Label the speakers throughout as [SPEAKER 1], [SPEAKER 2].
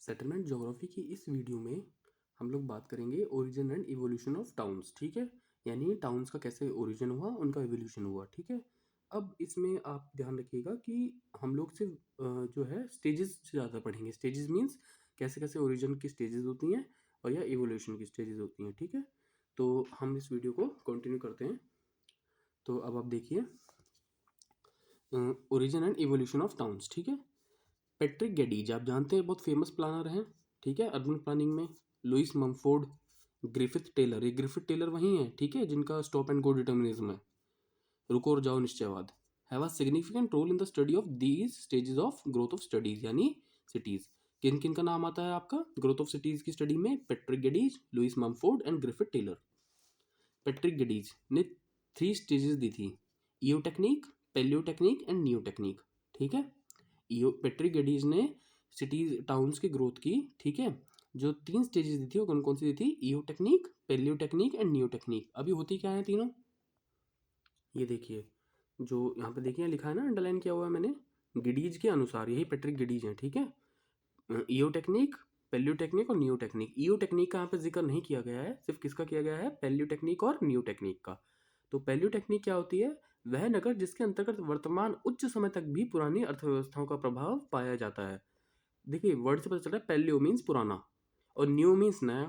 [SPEAKER 1] Settlement geography की इस video में हम लोग बात करेंगे origin and evolution of towns. ठीक है, यानी टाउन्स का कैसे ओरिजिन हुआ, उनका इवोल्यूशन हुआ। ठीक है, अब इसमें आप ध्यान रखिएगा कि हम लोग सिर्फ जो है स्टेजेस से ज़्यादा पढ़ेंगे। स्टेजेस मीन्स कैसे कैसे ओरिजिन की स्टेजेस होती हैं और या इवोल्यूशन की स्टेजेस होती हैं। ठीक है, तो हम इस वीडियो को कंटिन्यू करते हैं। तो अब आप देखिए origin and evolution of towns. ठीक है, पैट्रिक गेडीज आप जानते हैं, बहुत फेमस प्लानर हैं। ठीक है, अर्बन प्लानिंग में लुइस ममफोर्ड, ग्रिफिथ टेलर, ये ग्रिफिथ टेलर वही है, ठीक है, जिनका स्टॉप एंड गो डिटर्मिनिज्म है, रुको और जाओ निश्चयवाद, have a significant role in the study of these stages of growth of studies, यानी सिटीज। किन किन का नाम आता है आपका ग्रोथ ऑफ सिटीज की स्टडी में? Patrick Geddes, Lewis Mumford and Griffith Taylor. Patrick Geddes ने 3 स्टेजेस दी थी, eotechnic, paleotechnic and new technic. ठीक है, ईओ पैट्रिक गेडीज ने सिटीज टाउन्स की ग्रोथ की। ठीक है, जो 3 स्टेजेस दी थी वो कौन कौन सी दी थी? Eotechnic, paleotechnic and new technique. अभी होती क्या है तीनों, ये देखिए, जो यहाँ पे देखिए लिखा है ना, अंडरलाइन किया हुआ है मैंने, गेडीज के अनुसार यही पैट्रिक गेडीज हैं। ठीक है, ईओ टेक्निक, पेलियो टेक्निक और न्यू टेक्निक। ईओ टेक्निक का यहाँ पे जिक्र नहीं किया गया है, सिर्फ किसका किया गया है? पेलियो टेक्निक और न्यू टेक्निक का। तो पेलियो टेक्निक क्या होती है? वह नगर जिसके अंतर्गत वर्तमान उच्च समय तक भी पुरानी अर्थव्यवस्थाओं का प्रभाव पाया जाता है। देखिए वर्ड से पता चल रहा है, पेलियो मीन्स पुराना और न्यू मीन्स नया।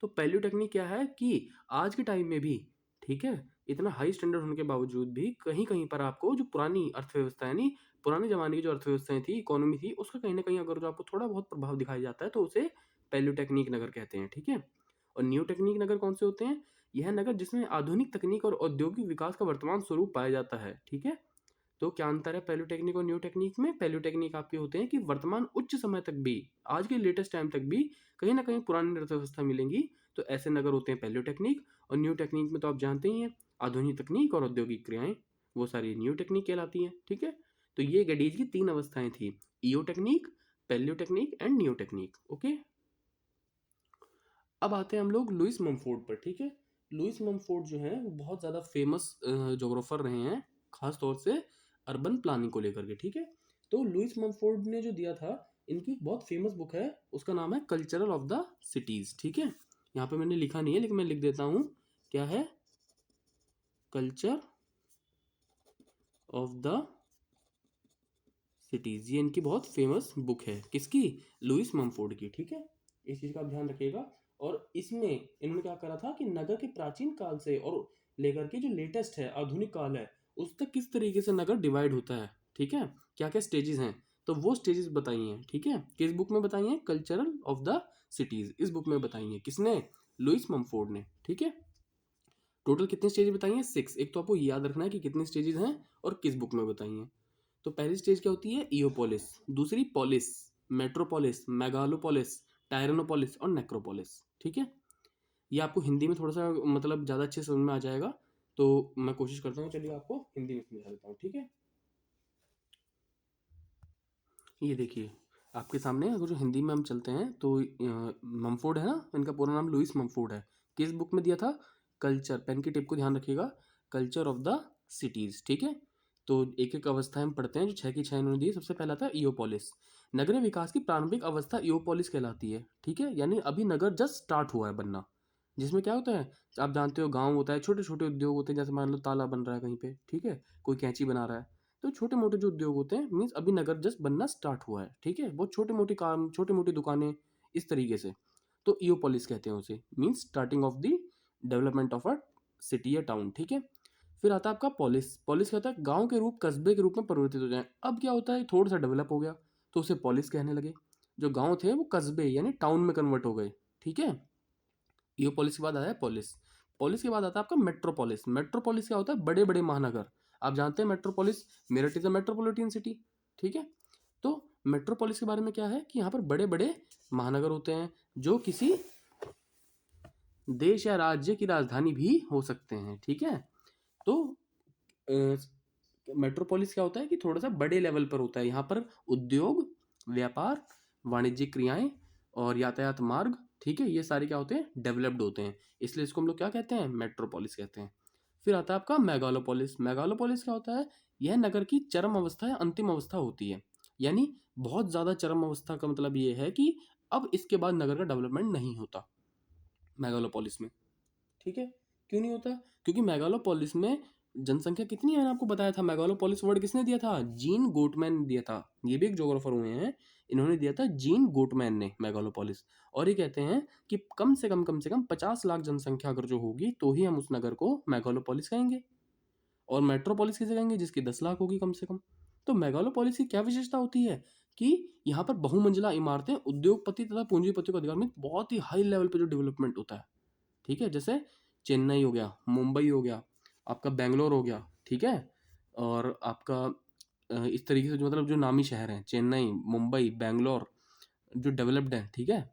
[SPEAKER 1] तो पेलियो टेक्निक क्या है कि आज के टाइम में भी, ठीक है, इतना हाई स्टैंडर्ड होने के बावजूद भी कहीं कहीं पर आपको जो पुरानी अर्थव्यवस्था यानी पुराने ज़माने की जो अर्थव्यवस्थाएं थी, इकोनॉमी थी, उसका कहीं ना कहीं अगर जो आपको थोड़ा बहुत प्रभाव दिखाई जाता है तो उसे पेलियो टेक्निक नगर कहते हैं। ठीक है, और न्यू टेक्निक नगर कौन से होते हैं? यह नगर जिसमें आधुनिक तकनीक और औद्योगिक विकास का वर्तमान स्वरूप पाया जाता है। ठीक है, तो क्या अंतर है पेलियो टेक्निक और न्यू टेक्निक में? पेलियो टेक्निक आपके होते हैं कि वर्तमान उच्च समय तक भी, आज के लेटेस्ट टाइम तक भी कहीं ना कहीं पुरानी अर्थव्यवस्था मिलेंगी, तो ऐसे नगर होते हैं पेलियो टेक्निक। और न्यू टेक्निक में तो आप जानते ही हैं, आधुनिक तकनीक और औद्योगिक क्रियाएं, वो सारी न्यू टेक्निक कहलाती हैं। ठीक है, तो ये गेडीज की 3 अवस्थाएं थी, eotechnic, paleotechnic and new technique. Okay, अब आते हैं हम लोग लुइस ममफोर्ड पर। ठीक है, लुइस ममफोर्ड जो है वो बहुत ज़्यादा फेमस जोग्राफर रहे हैं, खास तौर से अर्बन प्लानिंग को लेकर के। ठीक है, तो लुइस ममफोर्ड ने जो दिया था, इनकी बहुत फेमस बुक है, उसका नाम है कल्चरल ऑफ द सिटीज। ठीक है, यहाँ पे मैंने लिखा नहीं है लेकिन मैं लिख देता हूँ, क्या है? Culture of the cities. ये इनकी बहुत फेमस बुक है, किसकी? लुइस ममफोर्ड की। ठीक है, इस चीज का आप ध्यान रखिएगा। और इसमें इन्होंने क्या करा था कि नगर के प्राचीन काल से और लेकर के जो लेटेस्ट है, आधुनिक काल है, उस तक किस तरीके से नगर डिवाइड होता है। ठीक है, क्या क्या स्टेजेस हैं, तो वो स्टेजेस बताई हैं। ठीक है, किस बुक में बताई हैं? कल्चरल ऑफ द सिटीज, इस बुक में बताई हैं। किसने? लुइस ममफोर्ड ने। ठीक है, टोटल कितने स्टेज बताई हैं? 6। एक तो आपको याद रखना है कि कितने स्टेजेस हैं और किस बुक में बताई हैं। तो पहली स्टेज क्या होती है? ईओपोलिस, दूसरी पोलिस, मेट्रोपोलिस, मेगालोपोलिस, टायरनोपोलिस और नेक्रोपोलिस। ठीक है, ये आपको हिंदी में थोड़ा सा मतलब ज़्यादा अच्छे समझ में आ जाएगा, तो मैं कोशिश करता हूँ, चलिए आपको हिंदी में समझा देता हूँ। ठीक है, ये देखिए आपके सामने, अगर जो हिंदी में हम चलते हैं तो ममफोर्ड है ना, इनका पूरा नाम लुइस ममफोर्ड है। किस बुक में दिया था? कल्चर, पेन की टिप को ध्यान रखिएगा, कल्चर ऑफ द सिटीज। ठीक है, तो एक एक अवस्था हम पढ़ते हैं, जो 6 की 6 इन्होंने दी। सबसे पहला था ईओपोलिस, नगरीय विकास की प्रारंभिक अवस्था ईओपोलिस कहलाती है। ठीक है, यानी अभी नगर जस्ट स्टार्ट हुआ है बनना, जिसमें क्या होता है, आप जानते हो, गांव होता है, छोटे छोटे उद्योग होते हैं, जैसे मान लो ताला बन रहा है कहीं पे, ठीक है, कोई कैंची बना रहा है, तो छोटे मोटे जो उद्योग होते हैं, मीन्स अभी नगर जस्ट बनना स्टार्ट हुआ है। ठीक है, बहुत छोटे मोटे काम, छोटी मोटी दुकानें, इस तरीके से, तो ईओपोलिस कहते हैं उसे, means starting of the development of a city या टाउन। ठीक है, फिर आता है आपका पॉलिस। पॉलिस क्या होता है? गांव के रूप कस्बे के रूप में परिवर्तित हो जाए। अब क्या होता है, थोड़ा सा डेवलप हो गया तो उसे पॉलिस कहने लगे। जो गांव थे वो कस्बे यानी टाउन में कन्वर्ट हो गए। ठीक है, ईओ पॉलिस के बाद आया है पॉलिस। पॉलिस के बाद आता है आपका मेट्रोपोलिस। मेट्रोपोलिस क्या होता है? बड़े बड़े महानगर। आप जानते हैं metropolis, Meerut is a metropolitan city. ठीक है, तो मेट्रोपोलिस के बारे में क्या है कि यहाँ पर बड़े बड़े महानगर होते हैं, जो किसी देश या राज्य की राजधानी भी हो सकते हैं। ठीक है, तो मेट्रोपोलिस क्या होता है कि थोड़ा सा बड़े लेवल पर होता है। यहाँ पर उद्योग, व्यापार, वाणिज्यिक क्रियाएं और यातायात मार्ग, ठीक है, ये सारे क्या होते हैं? डेवलप्ड होते हैं, इसलिए इसको हम लोग क्या कहते हैं? मेट्रोपोलिस कहते हैं। फिर आता है आपका मेगालोपोलिस। मेगालोपोलिस क्या होता है? यह नगर की चरम अवस्था या अंतिम अवस्था होती है, यानी बहुत ज़्यादा चरम अवस्था का मतलब ये है कि अब इसके बाद नगर का डेवलपमेंट नहीं होता मेगालोपोलिस में, ठीक है। क्यों नहीं होता? क्योंकि मेगालोपोलिस में जनसंख्या कितनी है, मैंने आपको बताया था। मेगालोपोलिस वर्ड किसने दिया था? जीन गोटमैन ने दिया था। ये भी एक ज्योग्राफर हुए हैं, इन्होंने दिया था जीन गोटमैन ने मेगालोपोलिस। और ये कहते हैं कि कम से कम 50 लाख जनसंख्या अगर जो होगी तो ही हम उस नगर को मेगालोपोलिस कहेंगे। और मेट्रोपोलिस किसे कहेंगे? जिसकी 10 लाख होगी कम से कम। तो मेगालोपोलिस की क्या विशेषता होती है कि यहाँ पर बहुमंजिला इमारतें, उद्योगपति तथा पूंजीपतियों के अधिकार में बहुत ही हाई लेवल पे जो डेवलपमेंट होता है, ठीक है। जैसे चेन्नई हो गया, मुंबई हो गया, आपका बेंगलोर हो गया, ठीक है। और आपका इस तरीके से जो मतलब जो नामी शहर हैं, चेन्नई, मुंबई, बेंगलोर, जो डेवलप्ड हैं, ठीक है,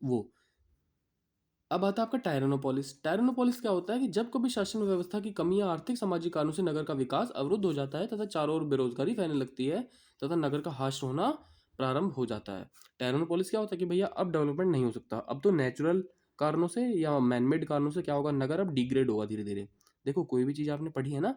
[SPEAKER 1] वो। अब आता है आपका टायरेनोपोलिस। टायरेनोपोलिस क्या होता है कि जब कभी शासन व्यवस्था की कमी या आर्थिक सामाजिक कारणों से नगर का विकास अवरुद्ध हो जाता है तथा चारों ओर बेरोजगारी फैलने लगती है तथा नगर का ह्रास होना प्रारंभ हो जाता है। टायरेनोपोलिस क्या होता है कि भैया अब डेवलपमेंट नहीं हो सकता, अब तो नेचुरल कारणों से या मैनमेड कारणों से क्या होगा, नगर अब डिग्रेड होगा धीरे धीरे। देखो कोई भी चीज़ आपने पढ़ी है ना,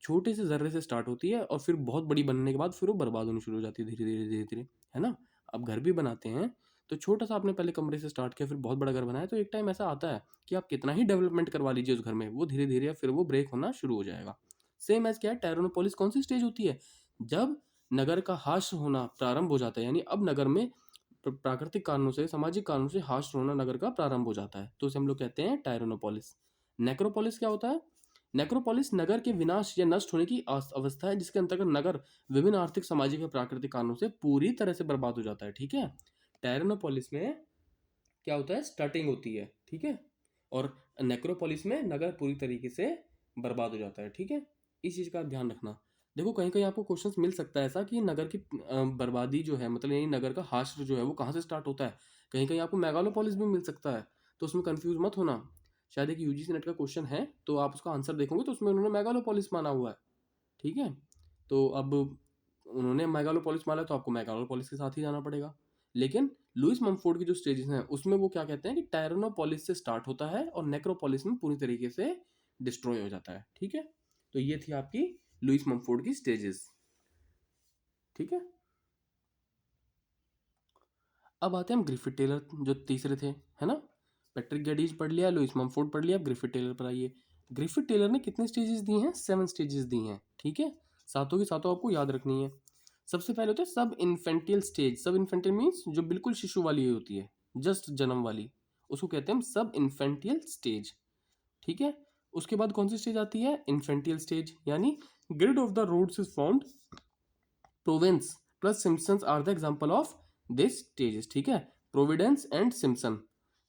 [SPEAKER 1] छोटे से जर्रे से स्टार्ट होती है और फिर बहुत बड़ी बनने के बाद फिर वो बर्बाद होनी शुरू हो जाती है धीरे धीरे धीरे धीरे, है ना। अब घर भी बनाते हैं तो छोटा सा आपने पहले कमरे से स्टार्ट किया, फिर बहुत बड़ा घर बनाया, तो एक टाइम ऐसा आता है कि आप कितना ही डेवलपमेंट करवा लीजिए उस घर में, वो धीरे धीरे फिर वो ब्रेक होना शुरू हो जाएगा। सेम एज क्या है, टेरानोपोलिस कौन सी स्टेज होती है? जब नगर का ह्रास होना प्रारंभ हो जाता है, यानी अब नगर में प्राकृतिक कारणों से, सामाजिक कारणों से ह्रास होना नगर का प्रारंभ हो जाता है, तो उसे हम लोग कहते हैं टायरोनोपोलिस। नेक्रोपोलिस क्या होता है? नेक्रोपोलिस नगर के विनाश या नष्ट होने की अवस्था है जिसके अंतर्गत नगर विभिन्न आर्थिक, सामाजिक या प्राकृतिक कारणों से पूरी तरह से बर्बाद हो जाता है, ठीक है। टायरोनोपोलिस में क्या होता है, स्टार्टिंग होती है, ठीक है। और नेक्रोपोलिस में नगर पूरी तरीके से बर्बाद हो जाता है, ठीक है। इस चीज़ का ध्यान रखना। देखो कहीं कहीं आपको क्वेश्चंस मिल सकता है ऐसा कि नगर की बर्बादी जो है, मतलब यही नगर का ह्रास जो है वो कहाँ से स्टार्ट होता है। कहीं कहीं आपको मेगालोपोलिस भी मिल सकता है, तो उसमें कंफ्यूज मत होना। शायद एक यूजीसी नेट का क्वेश्चन है तो आप उसका आंसर देखोगे तो उसमें उन्होंने मेगालोपोलिस माना हुआ है, ठीक है। तो अब उन्होंने मेगालोपोलिस माना तो आपको मेगालोपोलिस के साथ ही जाना पड़ेगा। लेकिन लुइस मम्फोर्ड की जो स्टेजेस हैं उसमें वो क्या कहते हैं कि टायरोनोपोलिस से स्टार्ट होता है और नेक्रोपोलिस में पूरी तरीके से डिस्ट्रॉय हो जाता है, ठीक है। तो ये थी आपकी लुइस मम्फोर्ड की स्टेजेस, ठीक है। अब आते हैं हम ग्रिफिथ टेलर जो तीसरे थे, है ना। पैट्रिक गेडीज पढ़ लिया, लुइस मम्फोर्ड पढ़ लिया, अब ग्रिफिथ टेलर पर आइए। ग्रिफिथ टेलर ने कितने स्टेजेस दी हैं? 7 स्टेजेस दी हैं, ठीक है। सातों की सातों आपको याद रखनी है। सबसे पहले होता है सब इन्फेंटियल स्टेज। सब इन्फेंटियल मीन्स जो बिल्कुल शिशु वाली होती है, जस्ट जन्म वाली, उसको कहते हैं हम सब इन्फेंटियल स्टेज, ठीक है। उसके बाद कौन सी स्टेज आती है? इन्फेंटियल स्टेज, यानी grid of the roads is found, province plus Simpsons are the example of this stages, ठीक है। Providence and Simpson.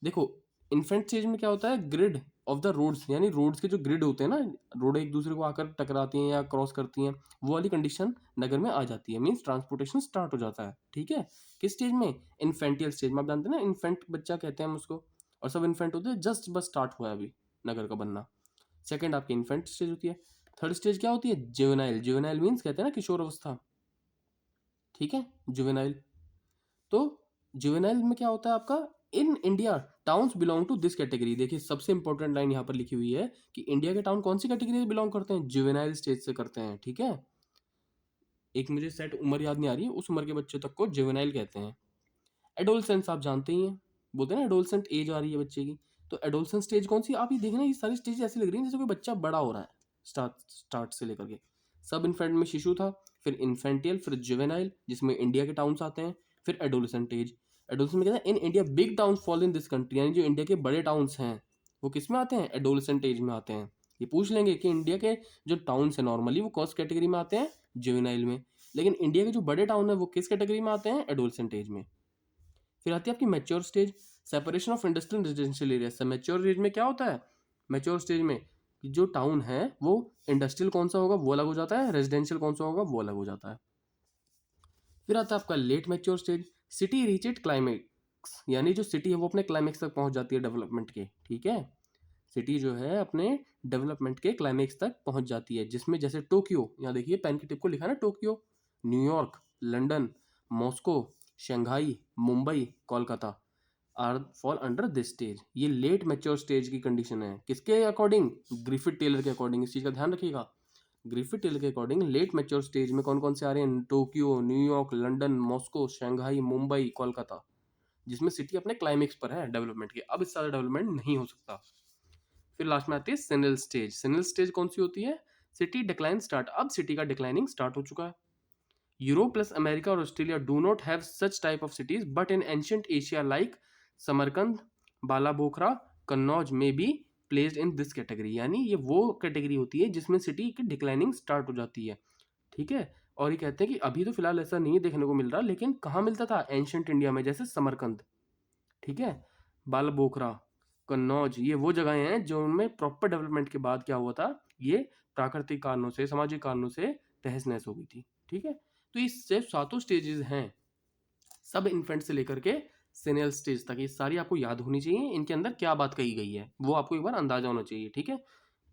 [SPEAKER 1] देखो इन्फेंट स्टेज में क्या होता है, ग्रिड ऑफ द रोड्स, यानी रोड्स के जो ग्रिड होते हैं ना, रोड एक दूसरे को आकर टकराती हैं या क्रॉस करती हैं, वो वाली कंडीशन नगर में आ जाती है, मीन्स ट्रांसपोर्टेशन स्टार्ट हो जाता है, ठीक है। किस स्टेज में? इन्फेंटियल स्टेज में। आप जानते हैं ना, इन्फेंट बच्चा कहते हैं हम उसको, और सब इन्फेंट होते हैं जस्ट बस स्टार्ट हुआ है अभी नगर का बनना। सेकेंड आपकी इन्फेंट स्टेज होती है। थर्ड स्टेज क्या होती है? जुवेनाइल। जुवेनाइल मीन्स कहते हैं ना किशोर अवस्था, ठीक है, जुवेनाइल। तो जुवेनाइल में क्या होता है आपका, in India towns belong to this category. देखिए सबसे इंपॉर्टेंट लाइन यहाँ पर लिखी हुई है कि इंडिया के टाउन कौन सी कैटेगरी से बिलोंग करते हैं? जुवेनाइल स्टेज से करते हैं, ठीक है। एक मुझे सेट उम्र याद नहीं आ रही है, उस उम्र के बच्चे तक को जुवेनाइल कहते हैं। एडोलसेंस आप जानते ही हैं, बोलते हैं ना एडोलसेंट एज आ रही है बच्चे की। तो एडोलसेंट स्टेज कौन सी? आप ये देखना, ये सारी स्टेज ऐसी लग रही है जैसे कोई बच्चा बड़ा हो रहा है, स्टार्ट से लेकर के। सब इन्फेंट में शिशु था, फिर इन्फेंटियल, फिर जुवेनाइल जिसमें इंडिया के टाउन्स आते हैं, फिर एडोलसेंट एज। एडोलसेंट में कहते हैं in India big towns fall in this country, यानी जो इंडिया के बड़े टाउन्स हैं वो किस में आते हैं? एडोलसेंट एज में आते हैं। ये पूछ लेंगे कि इंडिया के जो टाउन्स हैं नॉर्मली वो कौन कैटेगरी में आते हैं? जुवेनाइल में। लेकिन इंडिया के जो बड़े टाउन है वो किस कैटेगरी में आते हैं? एडोलसेंट एज में। फिर आती है आपकी mature stage, separation of industrial residential area. Mature age में क्या होता है? मैच्योर स्टेज में जो टाउन है वो इंडस्ट्रियल कौन सा होगा वो अलग हो जाता है, रेजिडेंशियल कौन सा होगा वो अलग हो जाता है। फिर आता है आपका late mature stage, city reach it climax, यानी जो सिटी है वो अपने क्लाइमेक्स तक पहुंच जाती है डेवलपमेंट के, ठीक है। सिटी जो है अपने डेवलपमेंट के क्लाइमेक्स तक पहुंच जाती है, जिसमें जैसे टोक्यो, यहाँ देखिए पेन की टिप को लिखा है ना, Tokyo, New York, London, Moscow, Shanghai, Mumbai, Kolkata are fall under this stage. ये लेट मैच्योर स्टेज की कंडीशन है, किसके अकॉर्डिंग? ग्रिफिथ टेलर के अकॉर्डिंग। इस चीज का ध्यान रखिएगा। ग्रिफिथ टेलर के अकॉर्डिंग लेट मैच्योर स्टेज में कौन कौन से आ रहे हैं? Tokyo, New York, London, Moscow, Shanghai, Mumbai, Kolkata, जिसमें सिटी अपने क्लाइमेक्स पर है डेवलपमेंट के, अब इससे ज़्यादा डेवलपमेंट नहीं हो सकता। फिर लास्ट में आती है सेनल स्टेज। सेनल स्टेज कौन सी होती है? सिटी डिक्लाइन स्टार्ट, अब सिटी का डिक्लाइनिंग स्टार्ट हो चुका है। यूरोप प्लस अमेरिका और Australia do not have such type of cities, but in ancient Asia like Samarkand, बालाबोखरा, कन्नौज में be placed in this category. यानी ये वो कैटेगरी होती है जिसमें सिटी की डिक्लाइनिंग स्टार्ट हो जाती है, ठीक है। और ये कहते हैं कि अभी तो फिलहाल ऐसा नहीं देखने को मिल रहा, लेकिन कहाँ मिलता था? एंशियंट इंडिया में, जैसे समरकंद, ठीक है, बालाबोखरा, कन्नौज, ये वो जगहें हैं जो उनमें प्रॉपर डेवलपमेंट के बाद क्या हुआ था, ये प्राकृतिक कारणों से, सामाजिक कारणों से तहस नहस हो गई थी, ठीक है। तो ये सिर्फ सातों स्टेजेस हैं, सब इन्फेंट से लेकर के सेनियल स्टेज तक, ये सारी आपको याद होनी चाहिए। इनके अंदर क्या बात कही गई है वो आपको एक बार अंदाजा होना चाहिए, ठीक है,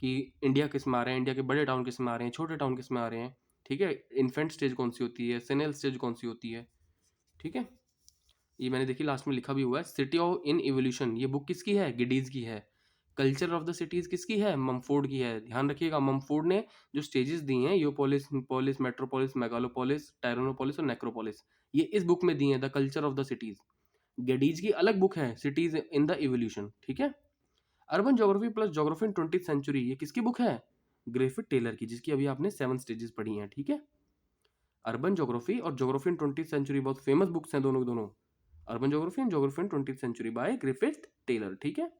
[SPEAKER 1] कि इंडिया किस में आ रहे हैं, इंडिया के बड़े टाउन किस में आ रहे हैं, छोटे टाउन किस में आ रहे हैं, ठीक है, इन्फेंट स्टेज कौन सी होती है, सेनियल स्टेज कौन सी होती है, ठीक है। ये मैंने देखी लास्ट में लिखा भी हुआ है, सिटी ऑफ इन इवोल्यूशन, ये बुक किसकी है? गिडीज की है। कल्चर ऑफ द सिटीज किसकी है? ममफोर्ड की है। ध्यान रखिएगा, ममफोर्ड ने जो स्टेजेस दी हैं, योपोलिस, पोलिस, मेट्रोपोलिस, मेगालोपोलिस, टायरोनोपोलिस और नेक्रोपोलिस, ये इस बुक में दी हैं, the culture of the cities. Geddes की अलग बुक है, सिटीज इन द इवोल्यूशन, ठीक है। Urban geography plus geography in 20th century, ये किसकी बुक है? ग्रिफिथ टेलर की, जिसकी अभी आपने 7 स्टेजेस पढ़ी हैं, ठीक है। अर्बन ज्योग्राफी और ज्योग्राफी इन 20th सेंचुरी बहुत फेमस बुक्स हैं दोनों के दोनों। Urban geography and geography in 20th century by Griffith Taylor, ठीक है।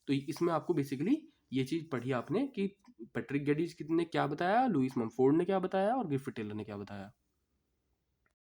[SPEAKER 1] तो इसमें आपको बेसिकली ये चीज पढ़ी आपने कि पैट्रिक गेडिज ने क्या बताया, लुईस ममफोर्ड ने क्या बताया और ग्रिफिथ टेलर ने क्या बताया।